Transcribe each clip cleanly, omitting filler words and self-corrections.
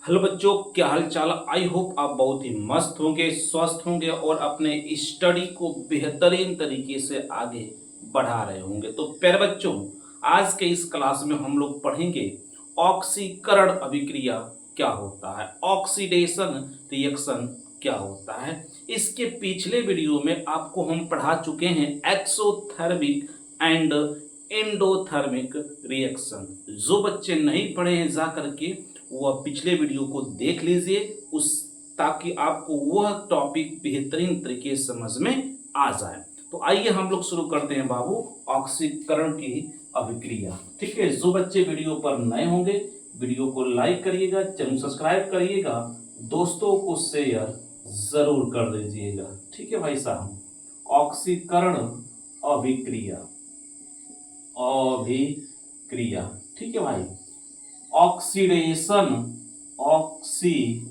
Hello बच्चों, क्या हाल चाल। आई होप आप बहुत ही मस्त होंगे, स्वस्थ होंगे और अपने स्टडी को बेहतरीन तरीके से आगे बढ़ा रहे होंगे। तो प्यारे बच्चों, आज के इस क्लास में हम लोग पढ़ेंगे ऑक्सीकरण अभिक्रिया क्या होता है, ऑक्सीडेशन रिएक्शन क्या होता है। इसके पिछले वीडियो में आपको हम पढ़ा चुके हैं एक्सोथर्मिक एंड एंडोथर्मिक रिएक्शन। जो बच्चे नहीं पढ़े हैं जा करके वह पिछले वीडियो को देख लीजिए, उस ताकि आपको वह टॉपिक बेहतरीन तरीके से समझ में आ जाए। तो आइए हम लोग शुरू करते हैं बाबू ऑक्सीकरण की अभिक्रिया। ठीक है, जो बच्चे वीडियो पर नए होंगे वीडियो को लाइक करिएगा, चैनल सब्सक्राइब करिएगा, दोस्तों को शेयर जरूर कर दीजिएगा। ठीक है भाई साहब, ऑक्सीकरण अभिक्रिया अभिक्रिया। ठीक है भाई, oxidation oxidation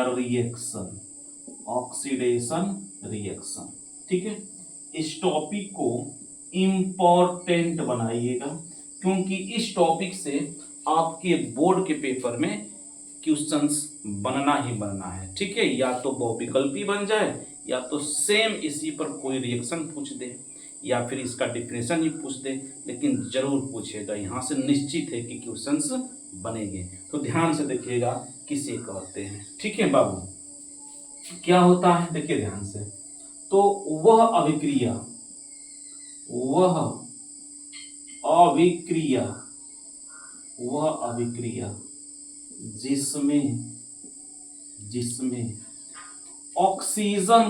reaction oxidation reaction. ठीक है, इस टॉपिक को इम्पोर्टेंट बनाइएगा क्योंकि इस टॉपिक से आपके बोर्ड के पेपर में क्वेश्चंस बनना ही बनना है। ठीक है, या तो बहुविकल्पी बन जाए या तो सेम इसी पर कोई रिएक्शन पूछ दे या फिर इसका डिफिनेशन ही पूछ दे, लेकिन जरूर पूछेगा। यहाँ से निश्चित है कि क्वेश्चंस बनेंगे। तो ध्यान से देखिएगा किसे कहते हैं। ठीक है बाबू, क्या होता है देखिए ध्यान से। तो वह अभिक्रिया जिसमें ऑक्सीजन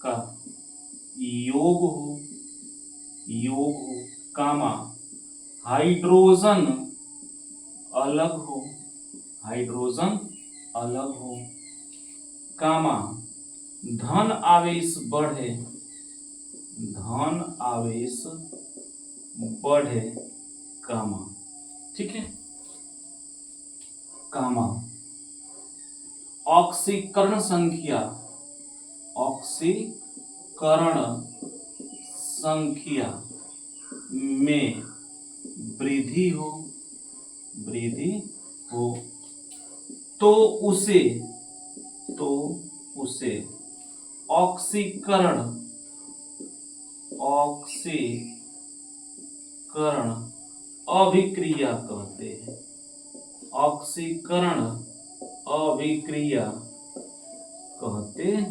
का योग हो कामा हाइड्रोजन अलग हो कामा धन आवेश बढ़े कामा। ठीक है, कामा ऑक्सीकरण संख्या में वृद्धि हो तो उसे ऑक्सीकरण अभिक्रिया कहते हैं। ऑक्सीकरण अभिक्रिया कहते हैं।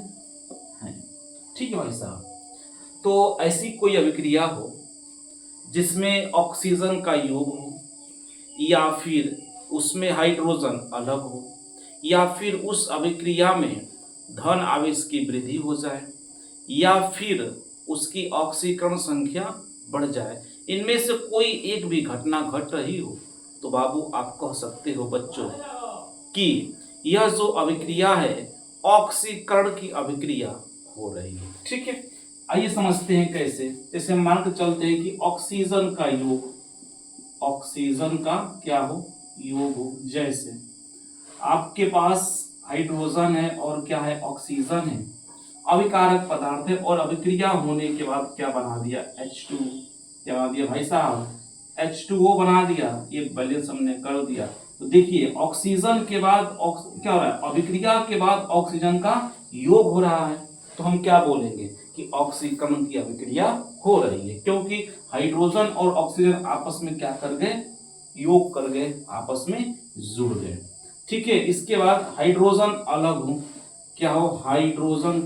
ठीक है भाई साहब, तो ऐसी कोई अभिक्रिया हो जिसमें ऑक्सीजन का योग हो या फिर उसमें हाइड्रोजन अलग हो या फिर उस अभिक्रिया में धन आवेश की वृद्धि हो जाए या फिर उसकी ऑक्सीकरण संख्या बढ़ जाए, इनमें से कोई एक भी घटना घट रही हो तो बाबू आप कह सकते हो बच्चों कि यह जो अभिक्रिया है ऑक्सीकरण की अभिक्रिया हो रही है। ठीक है, आइए समझते हैं कैसे। जैसे मान के चलते हैं कि ऑक्सीजन का क्या हो, योग हो। जैसे आपके पास हाइड्रोजन है और क्या है, ऑक्सीजन है, अभिकारक पदार्थ है और अभिक्रिया होने के बाद क्या बना दिया, H2। क्या बना दिया भाई साहब, H2O बना दिया। ये बैलेंस हमने कर दिया। तो देखिए ऑक्सीजन के बाद क्या हो रहा है, अभिक्रिया के बाद ऑक्सीजन का योग हो रहा है। तो हम क्या बोलेंगे कि ऑक्सीकरण की अभिक्रिया हो रही है, क्योंकि हाइड्रोजन और ऑक्सीजन आपस में क्या कर गए, योग कर गए, आपस में जुड़ गए। ठीक है, इसके बाद हाइड्रोजन अलग हो, क्या हो, हाइड्रोजन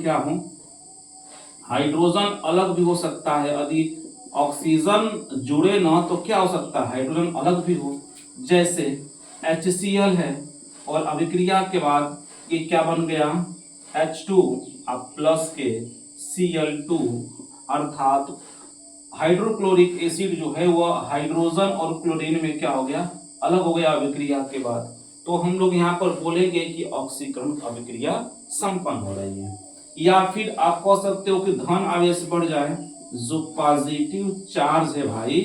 अलग भी हो सकता है। यदि ऑक्सीजन जुड़े ना तो क्या हो सकता है, हाइड्रोजन अलग भी हो। जैसे HCl है और अभिक्रिया के बाद ये क्या बन गया, H2 अब प्लस के Cl2, अर्थात हाइड्रोक्लोरिक एसिड जो है वह हाइड्रोजन और क्लोरीन में क्या हो गया, अलग हो गया अभिक्रिया के बाद। तो हम लोग यहाँ पर बोलेंगे कि ऑक्सीकरण अभिक्रिया संपन्न हो रही है। या फिर आप कह सकते हो कि धन आवेश बढ़ जाए, जो पॉजिटिव चार्ज है भाई,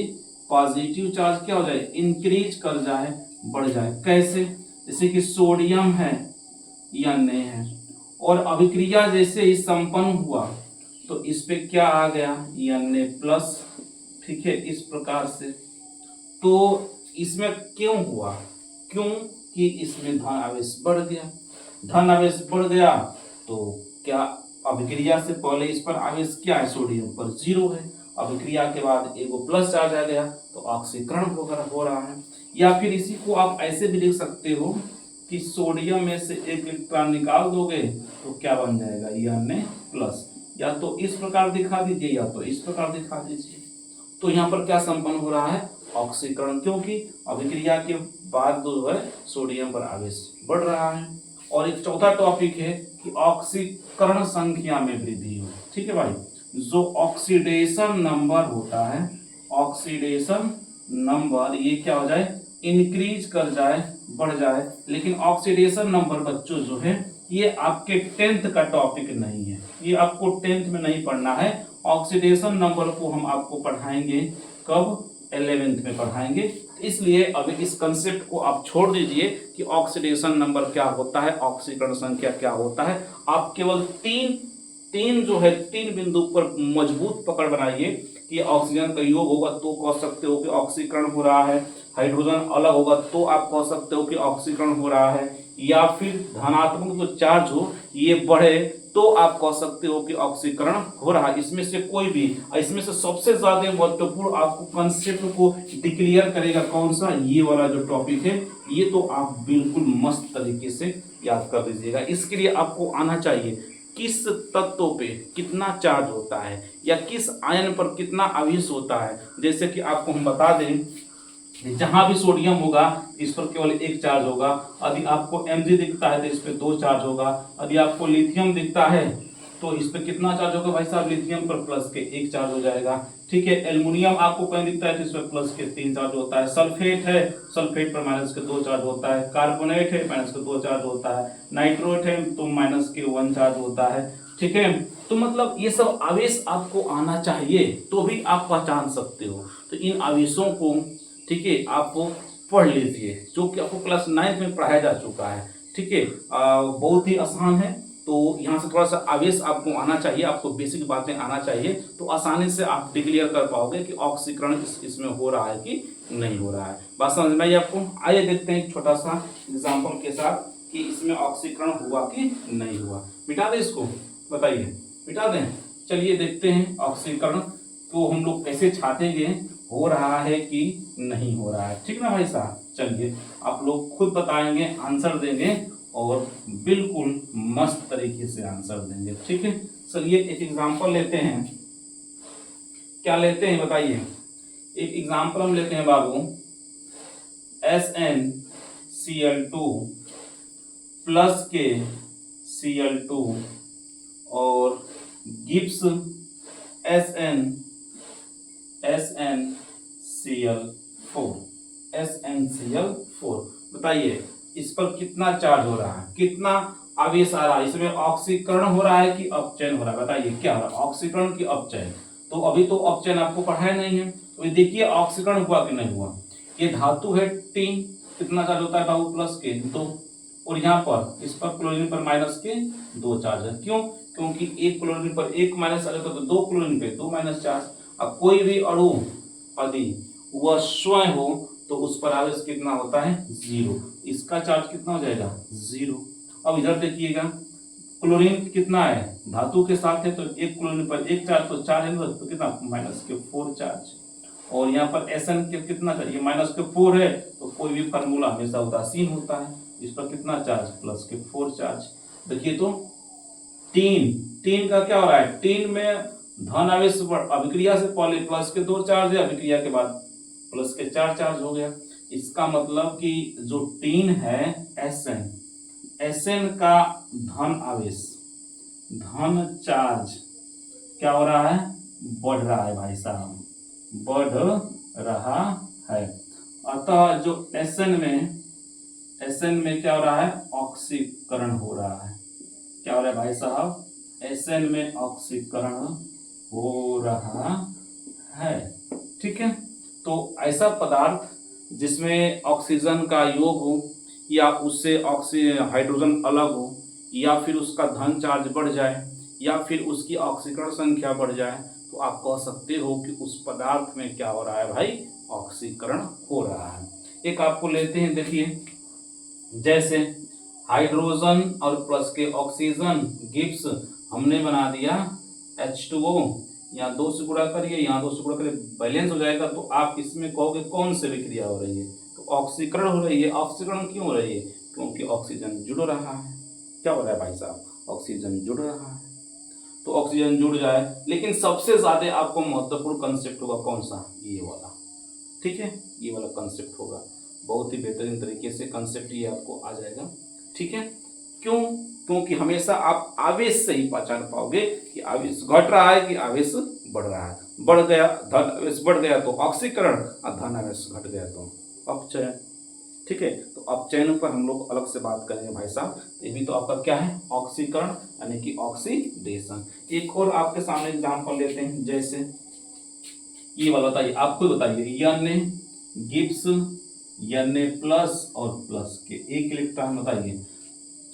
पॉजिटिव चार्ज क्या हो जाए, इंक्रीज कर जाए, बढ़ जाए। कैसे, जैसे कि सोडियम है Na है और अभिक्रिया जैसे ही संपन्न हुआ तो इस पे क्या आ गया, Na प्लस। ठीक है, इस प्रकार से तो इसमें क्यों हुआ, क्योंकि इसमें धन आवेश बढ़ गया। धन आवेश बढ़ गया तो क्या अभिक्रिया से पहले इस पर आवेश क्या है, सोडियम पर 0 है। अभिक्रिया के बाद एगो प्लस चार्ज आ गया तो ऑक्सीकरण हो रहा है। या फिर इसी को आप ऐसे भी लिख सकते हो कि सोडियम में से एक इलेक्ट्रॉन निकाल दोगे तो क्या बन जाएगा, N प्लस। या तो इस प्रकार दिखा दीजिए या तो इस प्रकार दिखा दीजिए। तो यहाँ पर क्या संपन्न हो रहा है, ऑक्सीकरण, क्योंकि अभिक्रिया के बाद जो है सोडियम पर आवेश बढ़ रहा है। और एक चौथा टॉपिक है कि ऑक्सीकरण संख्या में वृद्धि हो। ठीक है भाई, जो ऑक्सीडेशन नंबर होता है, ऑक्सीडेशन नंबर ये क्या हो जाए, इंक्रीज कर जाए, बढ़ जाए। लेकिन ऑक्सीडेशन नंबर बच्चों जो है ये आपके 10th का टॉपिक नहीं है, ये आपको 10th में नहीं पढ़ना है। ऑक्सीडेशन नंबर को हम आपको पढ़ाएंगे कब, 11th में पढ़ाएंगे। इसलिए अभी इस कंसेप्ट को आप छोड़ दीजिए कि ऑक्सीडेशन नंबर क्या होता है, ऑक्सीकरण संख्या क्या होता है। आप केवल तीन जो है 3 बिंदु पर मजबूत पकड़ बनाइए कि ऑक्सीजन का योग होगा तो कह सकते हो कि ऑक्सीकरण हो रहा है, हाइड्रोजन अलग होगा तो आप कह सकते हो कि ऑक्सीकरण हो रहा है, या फिर धनात्मक जो चार्ज हो ये बढ़े तो आप कह सकते हो कि ऑक्सीकरण हो रहा है। इसमें से कोई भी, इसमें से सबसे ज्यादा महत्वपूर्ण आपको कंसेप्ट को डिक्लेयर करेगा कौन सा, ये वाला जो टॉपिक है, ये तो आप बिल्कुल मस्त तरीके से याद कर लीजिएगा। इसके लिए आपको आना चाहिए किस तत्व पे कितना चार्ज होता है या किस आयन पर कितना आवेश होता है। जैसे कि आपको हम बता दें, जहां भी सोडियम होगा इस पर केवल एक चार्ज होगा। यदि आपको Mg दिखता है तो इस पर 2 चार्ज होगा। यदि आपको लिथियम दिखता है तो इस पर कितना चार्ज होगा भाई साहब, लिथियम पर प्लस के 1 चार्ज हो जाएगा। ठीक है, एल्युमिनियम आपको कहीं दिखता है तो इस पर प्लस के 3 चार्ज होता है। सल्फेट है, सल्फेट पर माइनस के 2 चार्ज होता है। कार्बोनेट है, माइनस के 2 चार्ज होता है। नाइट्रोट है तो माइनस के 1 चार्ज होता है। ठीक है, तो मतलब ये सब आवेश आपको आना चाहिए तो भी आप पहचान सकते हो। तो इन आवेशों को ठीक है आप पढ़ लीजिए, जो कि आपको क्लास 9th में पढ़ाया जा चुका है। ठीक है, बहुत ही आसान है। तो यहाँ से थोड़ा सा आवेश आपको आना चाहिए, आपको बेसिक बातें आना चाहिए, तो आसानी से आप डिक्लेयर कर पाओगे कि ऑक्सीकरण इसमें हो रहा है कि नहीं हो रहा है। बात समझ में आई आपको? आइए देखते हैं एक छोटा सा एग्जाम्पल के साथ कि इसमें ऑक्सीकरण हुआ कि नहीं हुआ। मिटा दें इसको, बताइए, मिटा दें। चलिए देखते हैं ऑक्सीकरण को हम लोग कैसे छाटेंगे, हो रहा है कि नहीं हो रहा है। ठीक ना भाई साहब? चलिए आप लोग खुद बताएंगे, आंसर देंगे और बिल्कुल मस्त तरीके से आंसर देंगे। ठीक है, चलिए एक एग्जांपल लेते हैं। क्या लेते हैं बताइए? एक एग्जांपल हम लेते हैं बाबू, SnCl2 प्लस के Cl2 और गिब्स SnCl4 बताइए इस पर कितना चार्ज हो रहा है, कितना आवेश आ रहा है, इसमें ऑक्सीकरण हो रहा है कि अपचयन हो रहा है? बताइए क्या हो रहा है, ऑक्सीकरण की अपचयन? तो अभी तो अपचयन आपको पढ़ाया नहीं है, तो देखिए ऑक्सीकरण हुआ कि नहीं हुआ। ये धातु है टीन, कितना चार्ज होता है बाबू, प्लस के 2, और यहाँ पर इस पर क्लोरीन पर माइनस के 2 चार्ज है। क्यों? क्योंकि एक क्लोरीन पर 1 माइनस चार्ज होता है तो 2 क्लोरीन पे 2 माइनस चार्ज। अब कोई भी अणु यदि वह स्वयं हो तो उस पर आवेश कितना होता है, 0। इसका चार्ज कितना हो जाएगा, 0। अब इधर देखिएगा, क्लोरीन कितना है, धातु के साथ है तो एक क्लोरीन पर 1 चार्ज, तो 4 है तो कितना, माइनस के 4 चार्ज। और यहाँ पर Sn के कितना चार्ज, ये माइनस के 4 है तो कोई भी फार्मूला हमेशा उदासीन होता है। इस पर कितना चार्ज, प्लस के 4 चार्ज। देखिए तो टीन का क्या हो रहा है, टीन में धन आवेश अभिक्रिया से पहले प्लस के 2 चार्ज है, अभिक्रिया के बाद प्लस के 4 चार्ज हो गया। इसका मतलब कि जो टीन है Sn का धन आवेश, धन चार्ज क्या हो रहा है, बढ़ रहा है भाई साहब, बढ़ रहा है। अतः जो Sn में क्या हो रहा है, ऑक्सीकरण हो रहा है। क्या हो रहा है भाई साहब, Sn में ऑक्सीकरण हो रहा है। ठीक है, तो ऐसा पदार्थ जिसमें ऑक्सीजन का योग हो या उससे हाइड्रोजन अलग हो या फिर उसका धन चार्ज बढ़ जाए या फिर उसकी ऑक्सीकरण संख्या बढ़ जाए, तो आप कह सकते हो कि उस पदार्थ में क्या हो रहा है भाई, ऑक्सीकरण हो रहा है। एक आपको लेते हैं, देखिए जैसे हाइड्रोजन और प्लस के ऑक्सीजन गिव्स, हमने बना दिया H2O, यहाँ 2 से गुणा करिए, यहाँ 2 से गुणा करिए, बैलेंस हो जाएगा। तो आप इसमें कहोगे कौन से विक्रिया हो रही है, तो ऑक्सीकरण हो रही है। ऑक्सीकरण क्यों हो रही है, क्योंकि ऑक्सीजन जुड़ रहा है। क्या हो रहा है भाई साहब, ऑक्सीजन जुड़ रहा है। तो ऑक्सीजन जुड़ जाए, लेकिन सबसे ज्यादा आपको महत्वपूर्ण कंसेप्ट होगा कौन सा, ये वाला, ठीक है, ये वाला कंसेप्ट होगा। बहुत ही बेहतरीन तरीके से कंसेप्ट ये आपको आ जाएगा, ठीक है। क्यों, क्योंकि हमेशा आप आवेश से ही पहचान पाओगे कि आवेश घट रहा है कि आवेश बढ़ रहा है। बढ़ गया धन आवेश बढ़ गया तो ऑक्सीकरण, और धन आवेश घट गया तो अपचयन, ठीक है। तो अपचयन पर हम लोग अलग से बात करेंगे भाई साहब। तो ये भी तो आपका क्या है, ऑक्सीकरण यानी कि ऑक्सीडेशन। एक और आपके सामने एग्जाम्पल लेते हैं, जैसे ये वाला बताइए, आप खुद बताइए, Na गिव्स Na प्लस और प्लस के एक इलेक्ट्रॉन, बताइए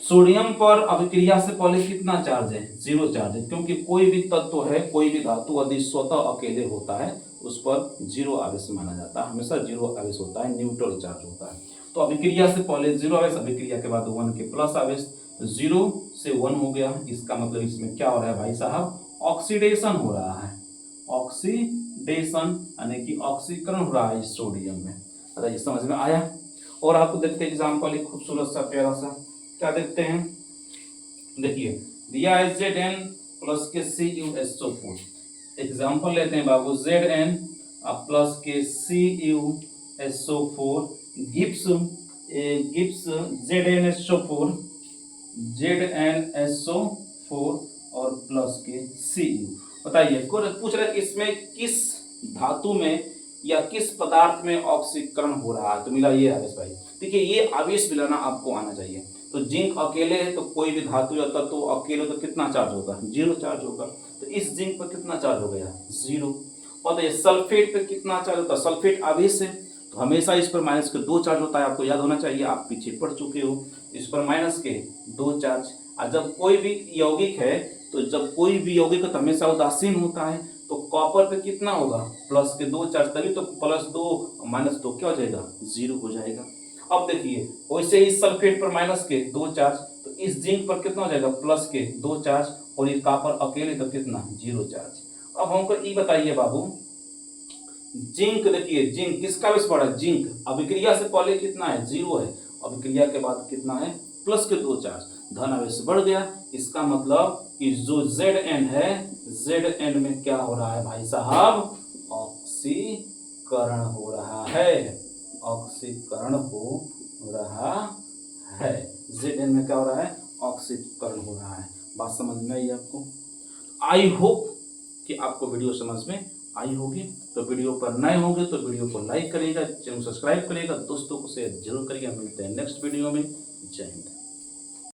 सोडियम पर अभिक्रिया से पहले कितना चार्ज है, 0 चार्ज है, क्योंकि कोई भी तत्व है, कोई भी धातु यदि स्वतः अकेले होता है उस पर 0 आवेश माना जाता है, हमेशा 0 आवेश होता है, न्यूट्रल चार्ज होता है। तो अभिक्रिया से पहले 0 आवेश, अभिक्रिया के बाद 1 के प्लस आवेश, 0 से 1 हो गया। इसका मतलब इसमें क्या हो रहा है भाई साहब, ऑक्सीडेशन हो रहा है, ऑक्सीडेशन यानी कि ऑक्सीकरण हो रहा है इस सोडियम में। बताइए समझ में आया। और आपको देखते हैं एग्जाम्पल, एक खूबसूरत सा प्यारा सा, क्या देखते हैं, देखिए दिया है Zn प्लस के CuSO4। एग्जाम्पल लेते हैं बाबू, Zn प्लस के CuSO4 गिव्स ZnSO4 और प्लस के Cu। बताइए, पूछ रहे इसमें किस धातु में या किस पदार्थ में ऑक्सीकरण हो रहा है, तो मिला ये आवेश भाई। देखिए ये आवेश मिलाना आपको आना चाहिए। तो जिंक अकेले है, तो कोई भी धातु या तत्व अकेले तो कितना चार्ज होगा, 0 चार्ज होगा। तो इस जिंक पर कितना चार्ज हो गया, 0। और ये सल्फेट पे कितना चार्ज होता है, सल्फेट आवेश है तो हमेशा इस पर माइनस के 2 चार्ज होता है, आपको याद होना चाहिए, आप पीछे पढ़ चुके हो। इस पर माइनस के 2 चार्ज। और जब कोई भी यौगिक है, तो जब कोई भी यौगिक है तो हमेशा उदासीन होता है, तो कॉपर पे कितना होगा, प्लस के 2 चार्ज, तभी तो +2 -2 क्या हो जाएगा, 0 हो जाएगा। अब देखिए वैसे ही सल्फेट पर माइनस के 2 चार्ज, तो इस जिंक पर कितना हो जाएगा, प्लस के 2 चार्ज, और ये कॉपर अकेले तो कितना, 0 चार्ज। अब हमको ये बताइए बाबू, जिंक, देखिए जिंक किसका आवेश बढ़ा है, जिंक अभिक्रिया से पहले कितना है, 0 है, अभिक्रिया के बाद कितना है, प्लस के 2 चार्ज, धन आवेश बढ़ गया। इसका मतलब कि जो Zn है, Zn में क्या हो रहा है भाई साहब, ऑक्सीकरण हो रहा है, ऑक्सीकरण हो रहा है। Zn में क्या हो रहा है, ऑक्सीकरण हो रहा है। बात समझ में आई आपको। आई होप कि आपको वीडियो समझ में आई होगी। तो वीडियो पर नए होंगे तो वीडियो को लाइक करिएगा, चैनल सब्सक्राइब करिएगा, दोस्तों को शेयर जरूर करिएगा। मिलते हैं नेक्स्ट वीडियो में। जय हिंद।